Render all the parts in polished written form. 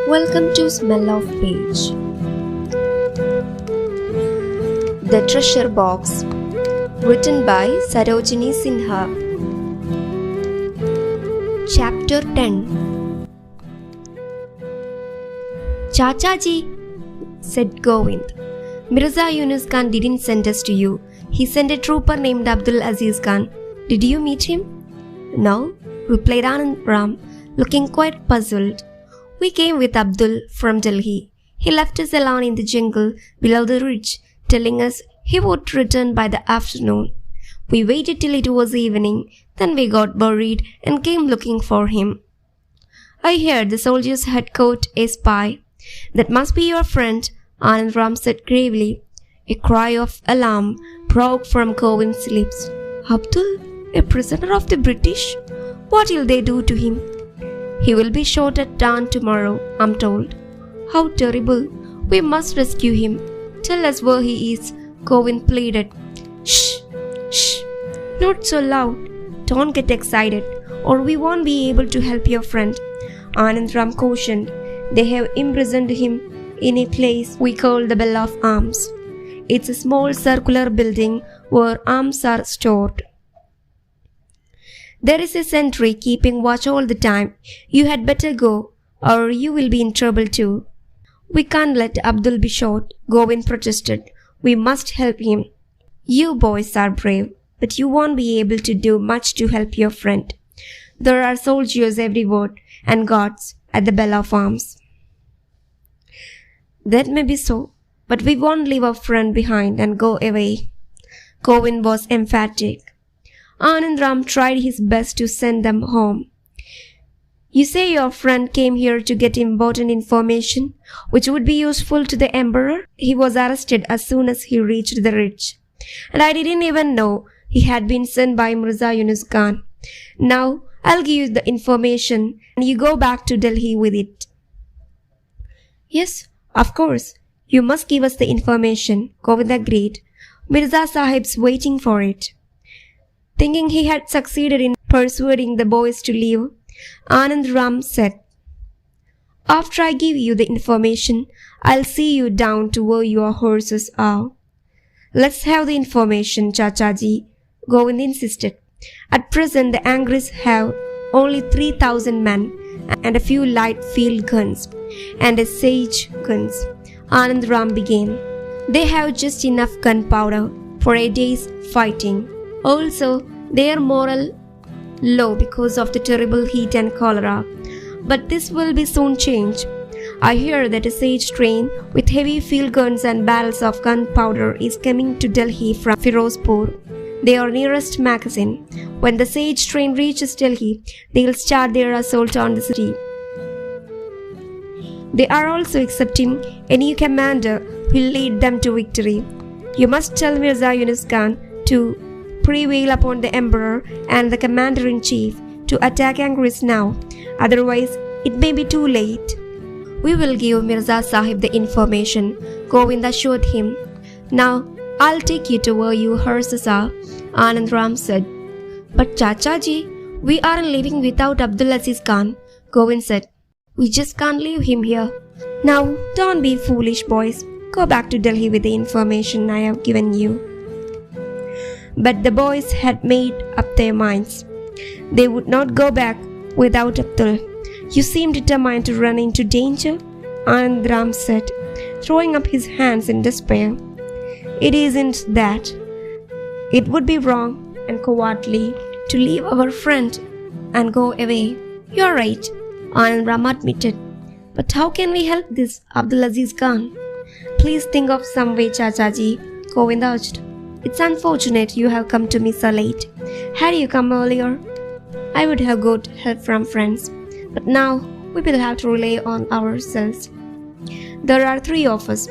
Welcome to Smell of Page. The Treasure Box, written by Sarojini Sinha. Chapter 10. Chachaji, said Govind. Mirza Yunus Khan didn't send us to you. He sent a trooper named Abdul Aziz Khan. Did you meet him? No, replied Anand Ram, looking quite puzzled. We came with Abdul from Delhi. He left us alone in the jungle below the ridge, telling us he would return by the afternoon. We waited till it was evening, then we got worried and came looking for him. I heard the soldiers had caught a spy. That must be your friend, Anand Ram said gravely. A cry of alarm broke from Govind's lips. Abdul, a prisoner of the British? What will they do to him? He will be shot at dawn tomorrow, I'm told. How terrible. We must rescue him. Tell us where he is, Govind pleaded. Shh, shh, not so loud. Don't get excited, or we won't be able to help your friend, Anand Ram cautioned. They have imprisoned him in a place we call the Bell of Arms. It's a small circular building where arms are stored. There is a sentry keeping watch all the time. You had better go, or you will be in trouble too. We can't let Abdul be shot, Govind protested. We must help him. You boys are brave, but you won't be able to do much to help your friend. There are soldiers everywhere and guards at the Bell of Arms. That may be so, but we won't leave our friend behind and go away. Govind was emphatic. Anand Ram tried his best to send them home. You say your friend came here to get important information, which would be useful to the emperor? He was arrested as soon as he reached the ridge. And I didn't even know he had been sent by Mirza Yunus Khan. Now, I'll give you the information and you go back to Delhi with it. Yes, of course. You must give us the information, Govind agreed. Mirza Sahib's waiting for it. Thinking he had succeeded in persuading the boys to leave, Anand Ram said, After I give you the information, I'll see you down to where your horses are. Let's have the information, Chachaji, Govind insisted. At present, the Angries have only 3,000 men and a few light field guns and a siege guns. Anand Ram began. They have just enough gunpowder for a day's fighting. Also, their morale low because of the terrible heat and cholera. But this will be soon changed. I hear that a siege train with heavy field guns and barrels of gunpowder is coming to Delhi from Firozpur, their nearest magazine. When the siege train reaches Delhi, they'll start their assault on the city. They are also accepting a new commander who will lead them to victory. You must tell Mirza Yunus Khan to prevail upon the emperor and the commander-in-chief to attack Angries now. Otherwise, it may be too late. We will give Mirza Sahib the information, Govind assured him. Now, I'll take you to where your horses are, Anand Ram said. But Chachaji, we aren't leaving without Abdul Aziz Khan, Govind said. We just can't leave him here. Now, don't be foolish, boys. Go back to Delhi with the information I have given you. But the boys had made up their minds. They would not go back without Abdul. You seem determined to run into danger, Anand Ram said, throwing up his hands in despair. It isn't that. It would be wrong and cowardly to leave our friend and go away. You're right, Anand Ram admitted. But how can we help this Abdul Aziz Khan? Please think of some way, Chachaji, Govind urged. It's unfortunate you have come to me so late. Had you come earlier, I would have got help from friends. But now, we will have to rely on ourselves. There are 3 of us,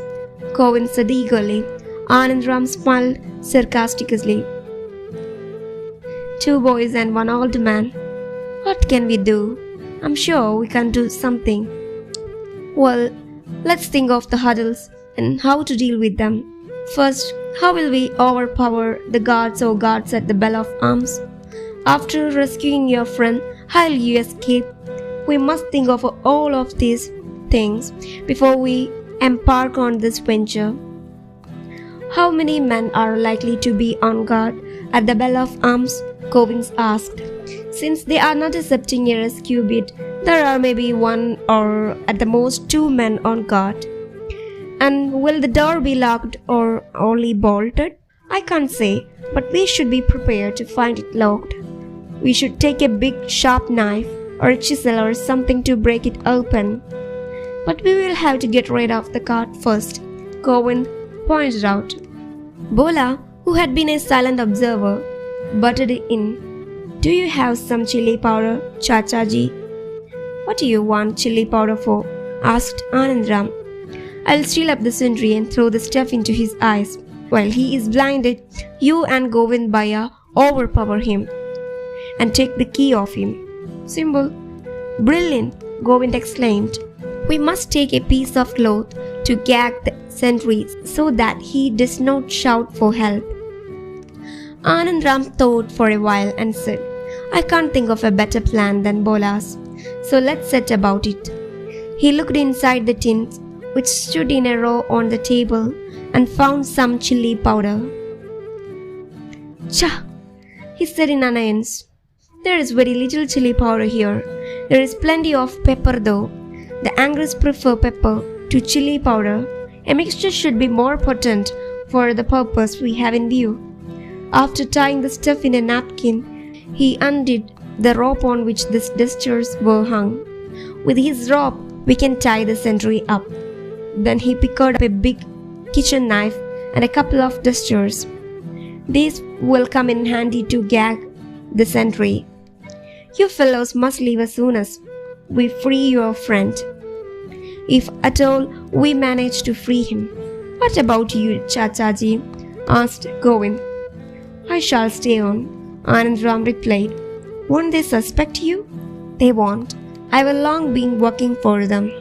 Govind said eagerly. Anand Ram smiled sarcastically. 2 boys and 1 old man. What can we do? I'm sure we can do something. Well, let's think of the hurdles and how to deal with them. First, how will we overpower the guards or guards at the Bell of Arms? After rescuing your friend, how will you escape? We must think of all of this things before we embark on this venture. How many men are likely to be on guard at the bell of arms? Govind asked. Since they are not accepting a rescue bid, there are maybe one or at the most two men on guard. And will the door be locked or only bolted? I can't say, but we should be prepared to find it locked. We should take a big sharp knife or a chisel or something to break it open. But we will have to get rid of the cart first, Govind pointed out. Bola, who had been a silent observer, butted in. Do you have some chili powder, Chachaji? What do you want chili powder for? Asked Anandram. I'll steal up the sentry and throw the stuff into his eyes. While he is blinded, you and Govind Bhaiya overpower him and take the key off him. Simple. Brilliant, Govind exclaimed. We must take a piece of cloth to gag the sentry so that he does not shout for help. Anandram thought for a while and said, I can't think of a better plan than Bola's, so let's set about it. He looked inside the tins, which stood in a row on the table, and found some chili powder. Cha! He said in annoyance. There is very little chili powder here. There is plenty of pepper though. The Angles prefer pepper to chili powder. A mixture should be more potent for the purpose we have in view. After tying the stuff in a napkin, he undid the rope on which the dusters were hung. With his rope, we can tie the sentry up. Then he picked up a big kitchen knife and a couple of dusters. These will come in handy to gag the sentry. You fellows must leave as soon as we free your friend. If at all we manage to free him. What about you, Chachaji? Asked Govind. I shall stay on, Anandram replied. Won't they suspect you? They won't. I have long been working for them.